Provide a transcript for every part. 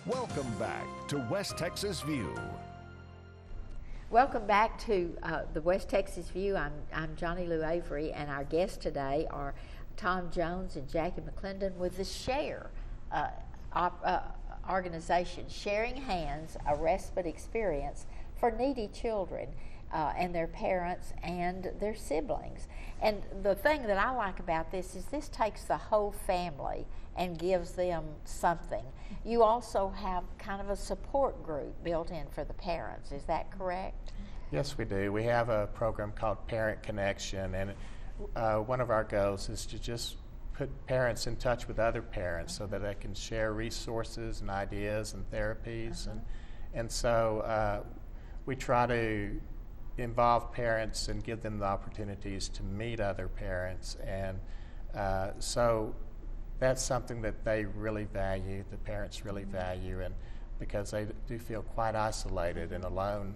Welcome back to West Texas View. Welcome back to the West Texas View. I'm Johnny Lou Avery, and our guests today are Tom Jones and Jackie McClendon with the SHARE organization, Sharing Hands, a respite experience for needy children and their parents and their siblings. And the thing that I like about this is this takes the whole family and gives them something. You also have kind of a support group built in for the parents. Is that correct? Yes, we do. We have a program called Parent Connection, and one of our goals is to just put parents in touch with other parents so that they can share resources and ideas and therapies. And so we try to involve parents and give them the opportunities to meet other parents. And so that's something that they really value, the parents really value, and because they do feel quite isolated and alone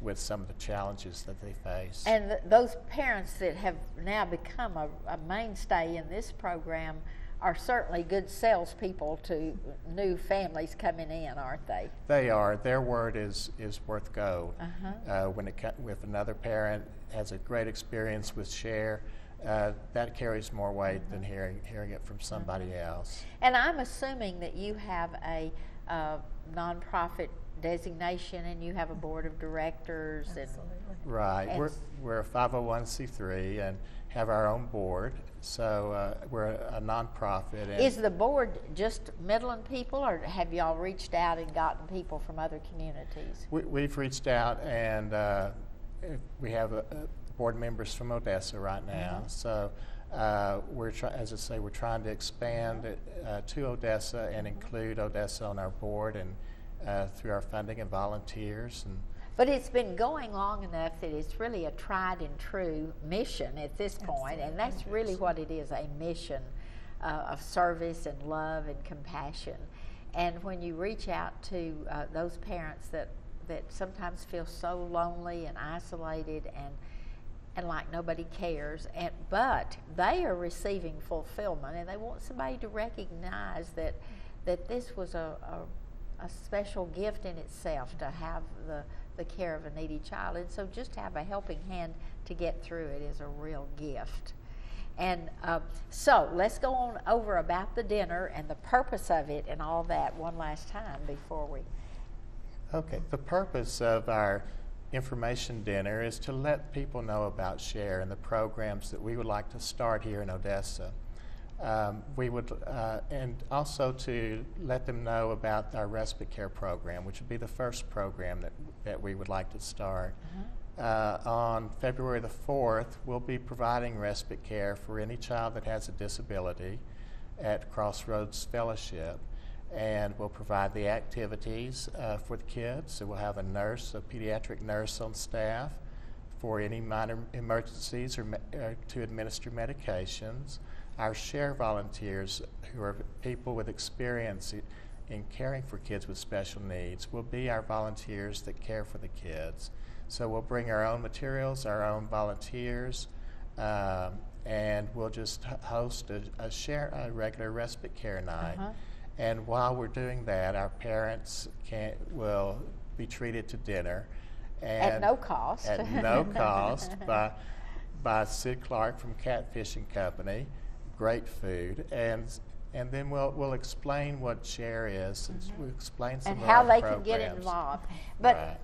with some of the challenges that they face. And those parents that have now become a mainstay in this program are certainly good salespeople to new families coming in, aren't they? They are. Their word is worth gold. If another parent has a great experience with SHARE, that carries more weight than hearing it from somebody else. And I'm assuming that you have a nonprofit designation and you have a board of directors. Absolutely. Right. We're a 501c3 and have our own board. So we're a nonprofit. And is the board just Midland people, or have y'all reached out and gotten people from other communities? We've reached out, and we have board members from Odessa right now. So as I say, we're trying to expand to Odessa and include Odessa on our board and through our funding and volunteers. But it's been going long enough that it's really a tried and true mission at this point, and that's really what it is, a mission of service and love and compassion. And when you reach out to those parents that sometimes feel so lonely and isolated and like nobody cares, but they are receiving fulfillment, and they want somebody to recognize that this was a special gift in itself to have the care of a needy child, and so just to have a helping hand to get through it is a real gift. And so let's go on over about the dinner and the purpose of it and all that one last time before we... Okay, the purpose of our information dinner is to let people know about SHARE and the programs that we would like to start here in Odessa. And also to let them know about our respite care program, which would be the first program that we would like to start. On February the 4th, we'll be providing respite care for any child that has a disability at Crossroads Fellowship. And we'll provide the activities for the kids. So we'll have a pediatric nurse on staff for any minor emergencies or to administer medications. Our SHARE volunteers, who are people with experience in caring for kids with special needs, will be our volunteers that care for the kids. So we'll bring our own materials, our own volunteers, and we'll just host a regular respite care night. And while we're doing that, our parents will be treated to dinner. And at no cost. At no cost by Sid Clark from Catfishing Company. Great food, and then we'll explain what SHARE is, and we'll explain some and of how our they programs. can get involved. But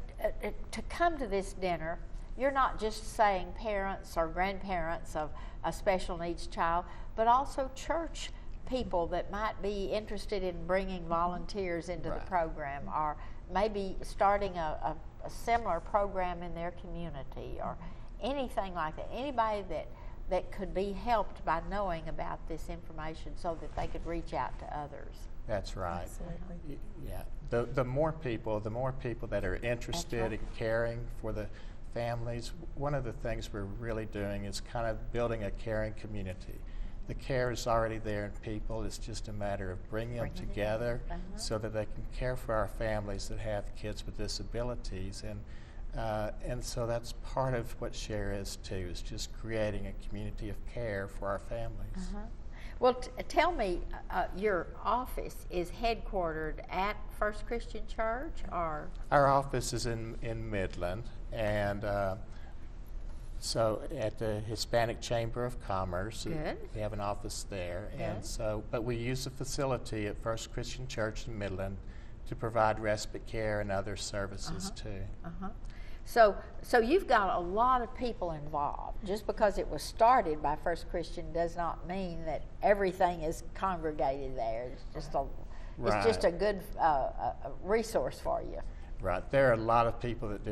to come to this dinner, you're not just saying parents or grandparents of a special needs child, but also church people that might be interested in bringing volunteers into the program, or maybe starting a similar program in their community, or anything like that. Anybody that could be helped by knowing about this information so that they could reach out to others. That's right. Absolutely. Yeah. The more people that are interested in caring for the families, one of the things we're really doing is kind of building a caring community. The care is already there in people. It's just a matter of bringing them together so that they can care for our families that have kids with disabilities. And so that's part of what SHARE is too, is just creating a community of care for our families. Well, tell me, your office is headquartered at First Christian Church, or? Our office is in Midland, and so at the Hispanic Chamber of Commerce. Good. We have an office there. Good. And so, but we use the facility at First Christian Church in Midland to provide respite care and other services too. So you've got a lot of people involved. Just because it was started by First Christian does not mean that everything is congregated there. It's just a good resource for you. Right. There are a lot of people that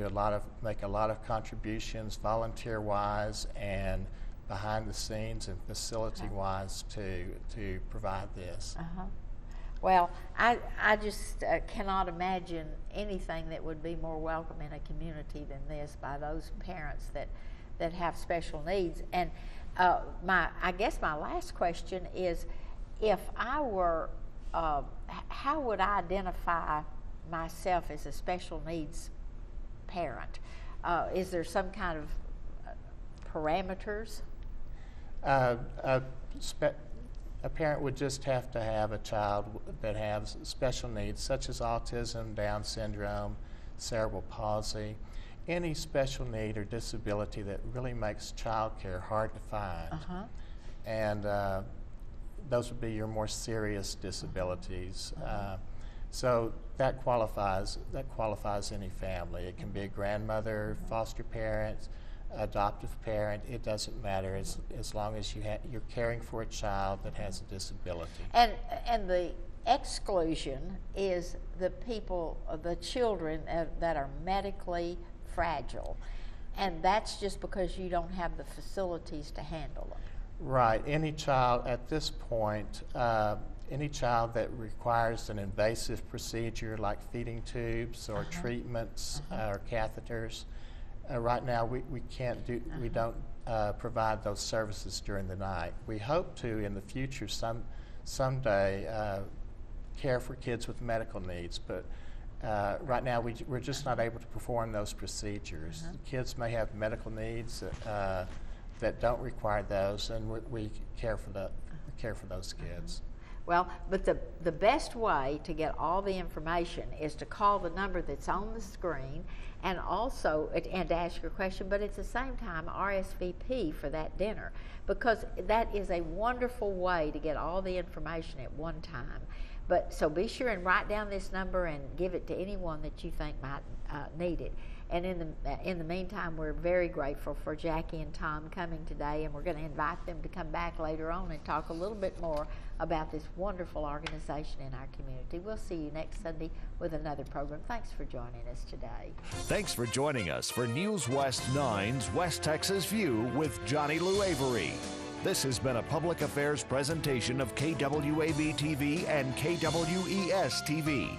make a lot of contributions, volunteer-wise and behind the scenes and facility-wise to provide this. Well, I just cannot imagine anything that would be more welcome in a community than this by those parents that have special needs. And I guess my last question is, if I were, how would I identify myself as a special needs parent? Is there some kind of parameters? A parent would just have to have a child that has special needs, such as autism, Down syndrome, cerebral palsy, any special need or disability that really makes child care hard to find. And those would be your more serious disabilities. So that qualifies any family. It can be a grandmother, foster parent, adoptive parent. It doesn't matter as long as you're caring for a child that has a disability. And the exclusion is the children that are medically fragile, and that's just because you don't have the facilities to handle them. Right. Any child at this point, any child that requires an invasive procedure like feeding tubes or treatments or catheters, right now we can't do. We don't provide those services during the night. We hope to in the future someday care for kids with medical needs, but right now we're just not able to perform those procedures. Kids may have medical needs that don't require those, and we care for those kids. Well, but the best way to get all the information is to call the number that's on the screen, and also and to ask your question, but at the same time RSVP for that dinner, because that is a wonderful way to get all the information at one time. But so be sure and write down this number and give it to anyone that you think might need it. And in the meantime, we're very grateful for Jackie and Tom coming today, and we're going to invite them to come back later on and talk a little bit more about this wonderful organization in our community. We'll see you next Sunday with another program. Thanks for joining us today. Thanks for joining us for News West 9's West Texas View with Johnny Lou Avery. This has been a public affairs presentation of KWAB-TV and KWES-TV.